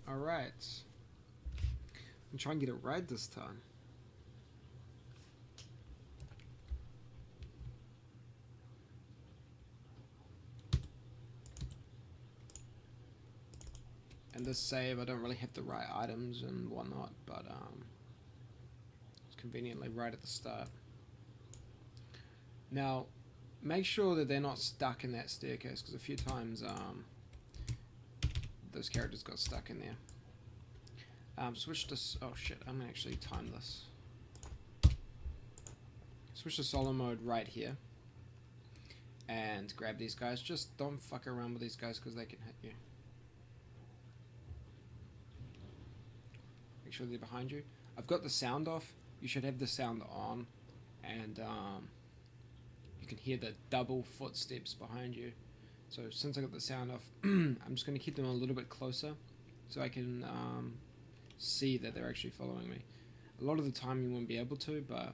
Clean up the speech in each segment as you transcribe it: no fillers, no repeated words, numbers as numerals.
Alright. I'm trying to get it right this time. And this save, I don't really have the right items and whatnot, but it's conveniently right at the start. Now, make sure that they're not stuck in that staircase, because a few times those characters got stuck in there. Switch to... oh shit, I'm gonna actually time this. Switch to solo mode right here. And grab these guys. Just don't fuck around with these guys because they can hit you. Make sure they're behind you. I've got the sound off. You should have the sound on. And you can hear the double footsteps behind you. So since I got the sound off, I'm just going to keep them a little bit closer so I can see that they're actually following me. A lot of the time you won't be able to, but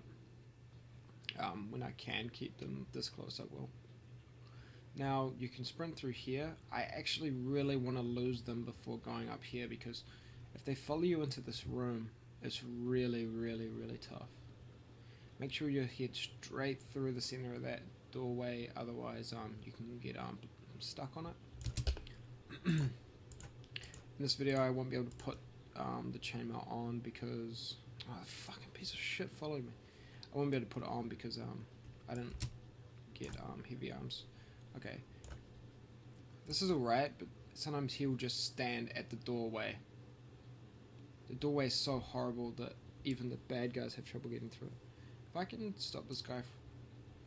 when I can keep them this close, I will. Now you can sprint through here. I actually really want to lose them before going up here, because if they follow you into this room, it's really, really, really tough. Make sure you head straight through the center of that doorway, otherwise you can get stuck on it. In this video I won't be able to put the chainmail on because... oh, that fucking piece of shit followed me. I won't be able to put it on because I didn't get heavy arms. Okay. This is alright, but sometimes he'll just stand at the doorway. The doorway is so horrible that even the bad guys have trouble getting through it. If I can stop this guy...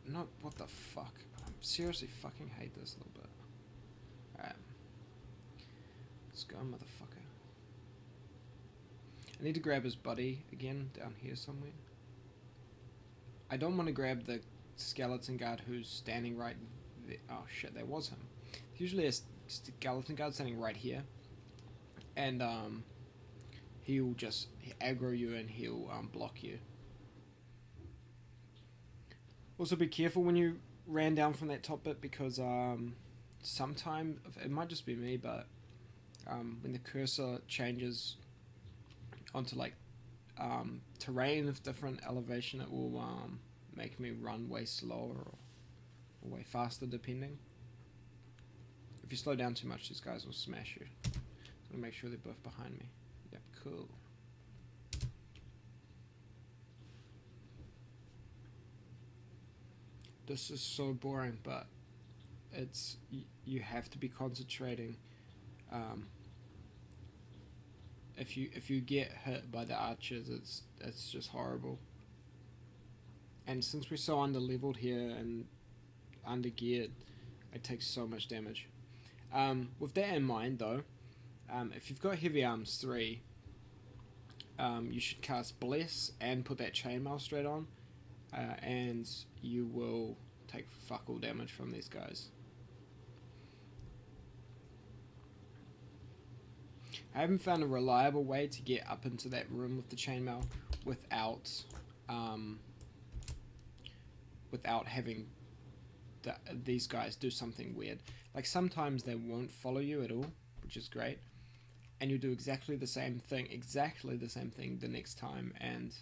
no, what the fuck? I seriously fucking hate this a little bit. Alright. Let's go, motherfucker. I need to grab his buddy again, down here somewhere. I don't want to grab the skeleton guard who's standing right there. Oh shit, there was him. Usually a skeleton guard standing right here. And he'll just aggro you and he'll block you. Also be careful when you ran down from that top bit, because sometimes, it might just be me, but when the cursor changes onto like terrain of different elevation, it will make me run way slower or way faster depending. If you slow down too much, these guys will smash you. So I'm gonna make sure they're both behind me. Yep, cool. This is so boring, but it's you have to be concentrating. If you get hit by the archers, it's just horrible. And since we're so underleveled here and undergeared, it takes so much damage. With that in mind, though, if you've got heavy arms 3, you should cast Bless and put that chainmail straight on, and you will take fuck all damage from these guys. I haven't found a reliable way to get up into that room with the chainmail without having these guys do something weird. Like sometimes they won't follow you at all, which is great, and you do exactly the same thing the next time, and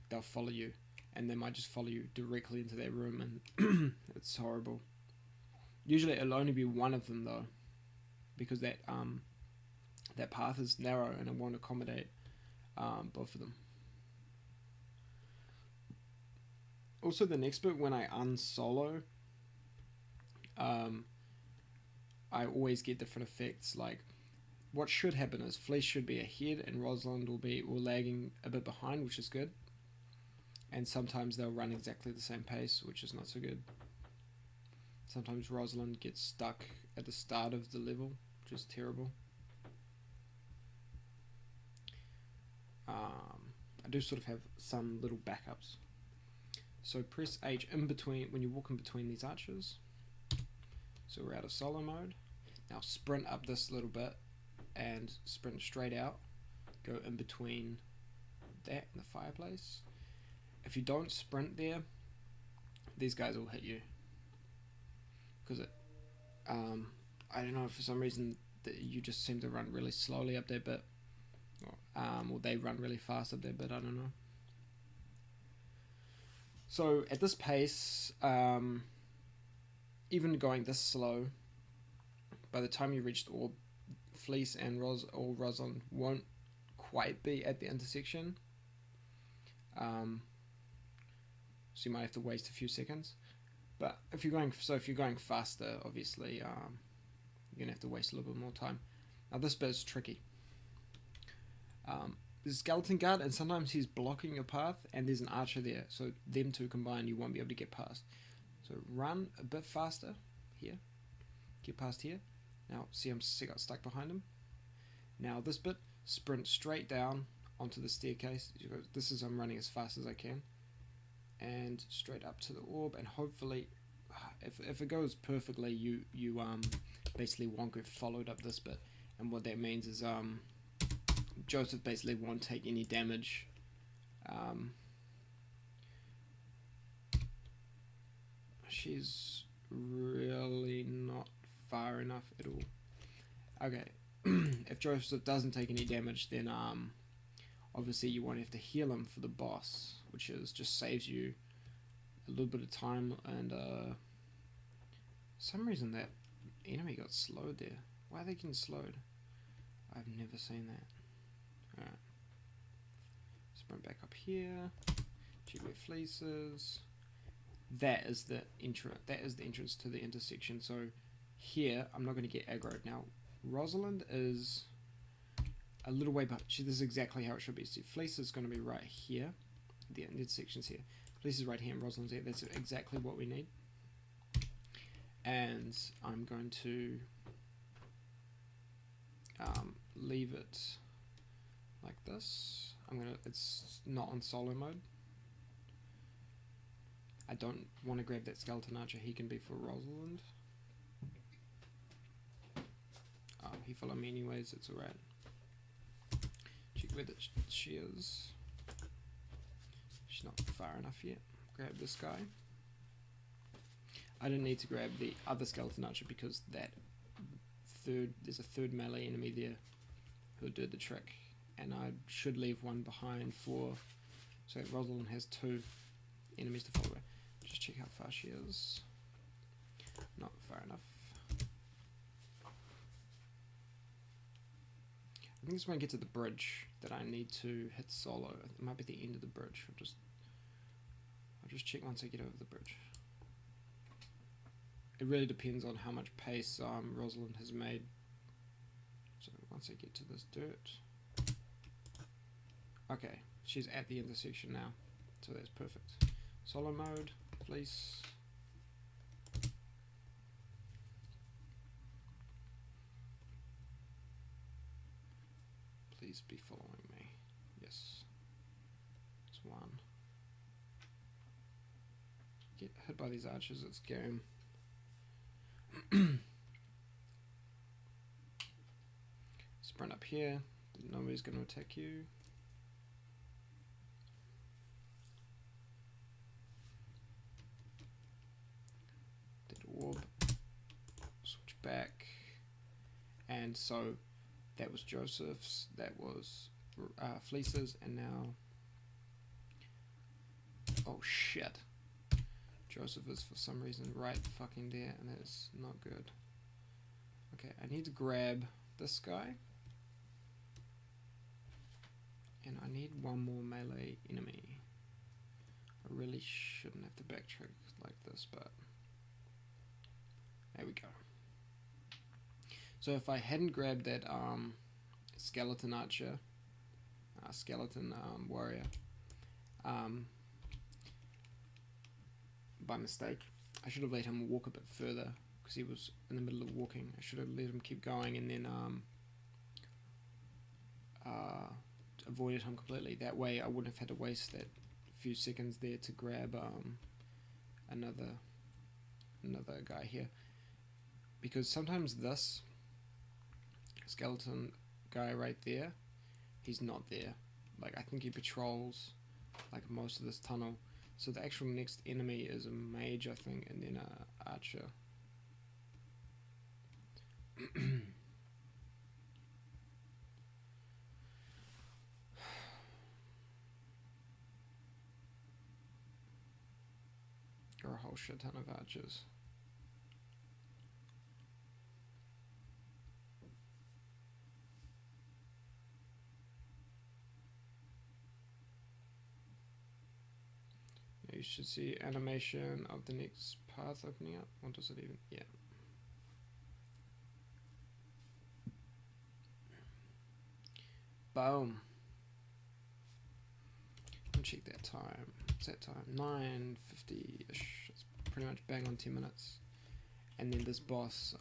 they'll follow you, and they might just follow you directly into their room, and it's horrible. Usually it'll only be one of them though, because that path is narrow and it won't accommodate both of them. Also, the next bit, when I unsolo, I always get different effects. Like, what should happen is Fleece should be ahead and Rosalind will be lagging a bit behind, which is good. And sometimes they'll run exactly the same pace, which is not so good. Sometimes Rosalind gets stuck at the start of the level, which is terrible. I do sort of have some little backups. So press H in between when you walk in between these archers. So we're out of solo mode. Now sprint up this little bit and sprint straight out. Go in between that and the fireplace. If you don't sprint there, these guys will hit you. Because I don't know, for some reason that you just seem to run really slowly up there, but Or they run really fast up there, but I don't know. So at this pace, even going this slow, by the time you reach the orb, Fleece and Rosalind won't quite be at the intersection. So you might have to waste a few seconds. But if you're going faster, obviously, you're gonna have to waste a little bit more time. Now this bit is tricky. There's a skeleton guard, and sometimes he's blocking your path, and there's an archer there. So them two combined, you won't be able to get past. So run a bit faster here. Get past here. Now see, I got stuck behind him. Now this bit, sprint straight down onto the staircase. This is, I'm running as fast as I can, and straight up to the orb, and hopefully, if it goes perfectly, you basically won't get followed up this bit, and what that means is Joseph basically won't take any damage. She's really not far enough at all. Okay, if Joseph doesn't take any damage, then obviously you won't have to heal him for the boss, which is just saves you a little bit of time. And for some reason that enemy got slowed there. Why are they getting slowed? I've never seen that. Alright, sprint back up here. Check where Fleece is. That is the entrance to the intersection. So here I'm not going to get aggroed. Now Rosalind is a little way back. This is exactly how it should be. See, Fleece is going to be right here. The intersection's here. Fleece is right here and Rosalind's here. That's exactly what we need. And I'm going to leave it like this. It's not on solo mode. I don't want to grab that skeleton archer. He can be for Rosalind. Oh, he followed me anyways. It's alright. Check where she is. She's not far enough yet. Grab this guy. I didn't need to grab the other skeleton archer because there's a third melee enemy there who'll do the trick, and I should leave one behind so Rosalind has two enemies to follow her. Just check how far she is. Not far enough. I think it's when I get to the bridge that I need to hit solo. It might be the end of the bridge. I'll just check once I get over the bridge. It really depends on how much pace Rosalind has made. So once I get to this dirt. Okay, she's at the intersection now. So that's perfect. Solo mode, Fleece. Please be following me. Yes. It's one. Get hit by these archers, it's game. Sprint up here. Nobody's going to attack you. Orb, switch back, and so that was Joseph's, that was Fleece's, and now, oh shit, Joseph is for some reason right fucking there, and that is not good. Okay, I need to grab this guy, and I need one more melee enemy. I really shouldn't have to backtrack like this, but there we go. So if I hadn't grabbed that skeleton archer, skeleton warrior, by mistake, I should have let him walk a bit further because he was in the middle of walking. I should have let him keep going and then avoided him completely. That way I wouldn't have had to waste that few seconds there to grab another guy here. Because sometimes this skeleton guy right there, he's not there. Like, I think he patrols like most of this tunnel. So the actual next enemy is a mage, I think, and then a archer. for a whole shit ton of archers. You should see animation of the next path opening up. Or does it even? Yeah. Boom. Check that time. What's that time? 9:50-ish. It's pretty much bang on 10 minutes. And then this boss,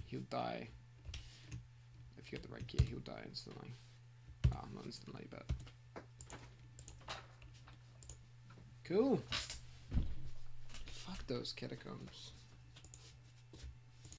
he'll die. If you get the right gear, he'll die instantly. Well, not instantly, but... Cool. Fuck those catacombs.